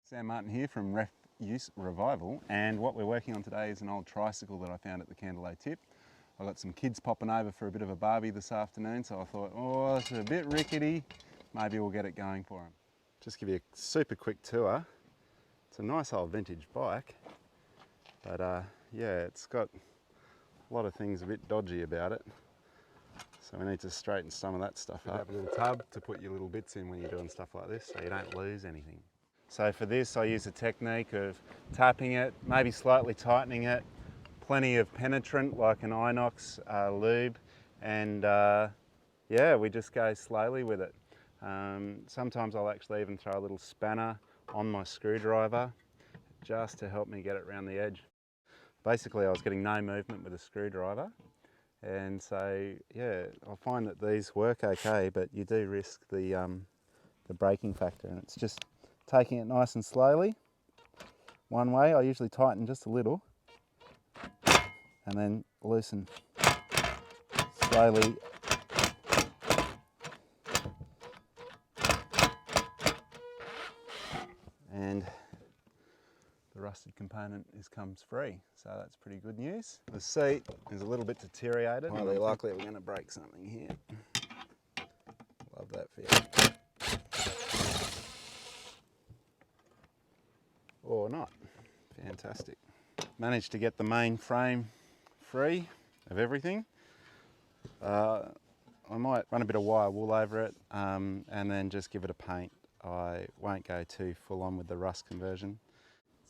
Sam Martin here from Refuse Revival, and what we're working on today is an old tricycle that I found at the Candelo tip. I've got some kids popping over for a bit of a barbie this afternoon, so I thought, oh, it's a bit rickety, maybe we'll get it going for them. Just give you a super quick tour. It's a nice old vintage bike, but yeah, it's got a lot of things a bit dodgy about it. So we need to straighten some of that stuff up. Have a little tub to put your little bits in when you're doing stuff like this, so you don't lose anything. So for this, I use a technique of tapping it, maybe slightly tightening it, plenty of penetrant like an inox lube, and yeah, we just go slowly with it. Sometimes I'll actually even throw a little spanner on my screwdriver just to help me get it around the edge. Basically, I was getting no movement with a screwdriver, and so yeah, I find that these work okay, but you do risk the braking factor, and it's just taking it nice and slowly. One way, I usually tighten just a little and then loosen slowly. And the rusted component comes free, so that's pretty good news. The seat is a little bit deteriorated. Highly likely we're going to break something here. Love that feel. Or not. Fantastic. Managed to get the main frame free of everything. I might run a bit of wire wool over it and then just give it a paint. I won't go too full on with the rust conversion.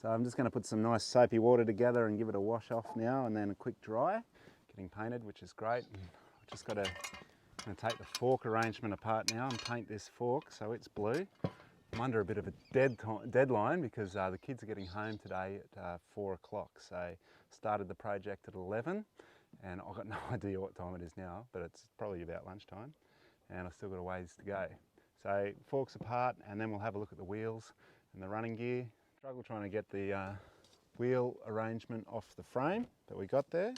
So I'm just going to put some nice soapy water together and give it a wash off now, and then a quick dry. Getting painted, which is great. I've just got to take the fork arrangement apart now and paint this fork so it's blue. I'm under a bit of a deadline because the kids are getting home today at 4 o'clock. So started the project at 11, and I've got no idea what time it is now, but it's probably about lunchtime, and I've still got a ways to go. So forks apart, and then we'll have a look at the wheels and the running gear. Struggle trying to get the wheel arrangement off the frame that we got there.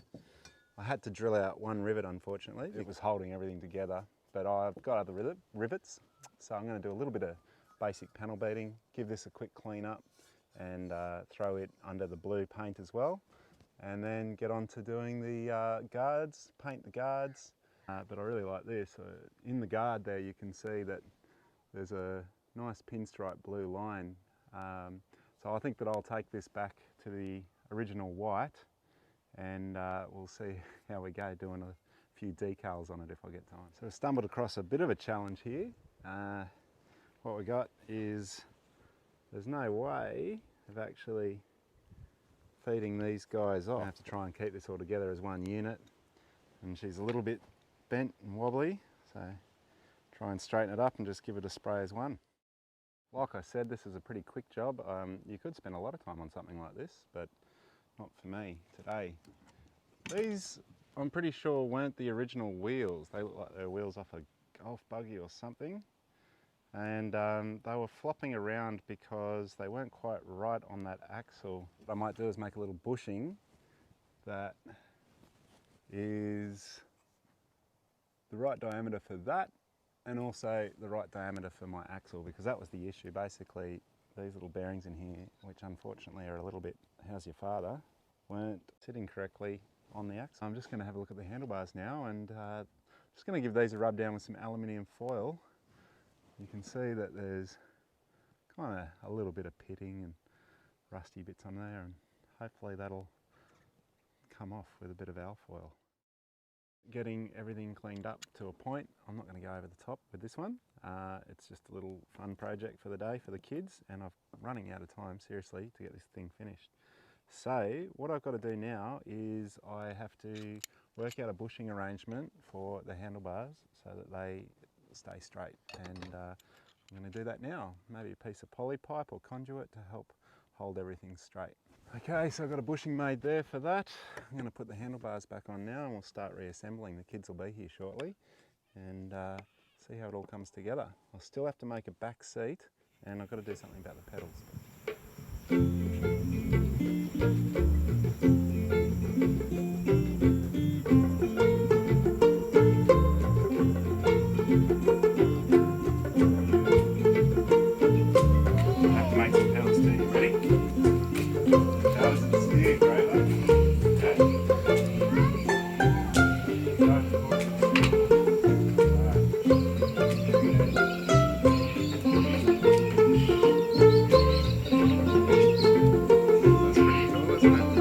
I had to drill out one rivet, unfortunately. It was holding everything together, but I've got other rivets, so I'm going to do a little bit of basic panel beating, give this a quick clean up, and throw it under the blue paint as well, and then get on to doing the guards, paint the guards. But I really like this. In the guard there you can see that there's a nice pinstripe blue line. So I think that I'll take this back to the original white, and we'll see how we go doing a few decals on it if I get time. So I stumbled across a bit of a challenge here. What we got is there's no way of actually feeding these guys off. I have to try and keep this all together as one unit, and she's a little bit bent and wobbly, so try and straighten it up and just give it a spray as one. Like I said, this is a pretty quick job. You could spend a lot of time on something like this, but not for me today. These, I'm pretty sure, weren't the original wheels. They look like they're wheels off a golf buggy or something. And they were flopping around because they weren't quite right on that axle. What I might do is make a little bushing that is the right diameter for that, and also the right diameter for my axle, because that was the issue. Basically, these little bearings in here, which unfortunately are a little bit, how's your father, weren't sitting correctly on the axle. I'm just going to have a look at the handlebars now, and just going to give these a rub down with some aluminium foil. You can see that there's kind of a little bit of pitting and rusty bits on there, and hopefully that'll come off with a bit of alfoil. Getting everything cleaned up to a point. I'm not going to go over the top with this one. It's just a little fun project for the day for the kids, and I'm running out of time, seriously, to get this thing finished. So what I've got to do now is I have to work out a bushing arrangement for the handlebars so that they stay straight, and I'm going to do that now. Maybe a piece of poly pipe or conduit to help hold everything straight. Okay, so I've got a bushing made there for that. I'm going to put the handlebars back on now, and we'll start reassembling. The kids will be here shortly, and see how it all comes together. I'll still have to make a back seat, and I've got to do something about the pedals. I have to make some pedals too. isn't it?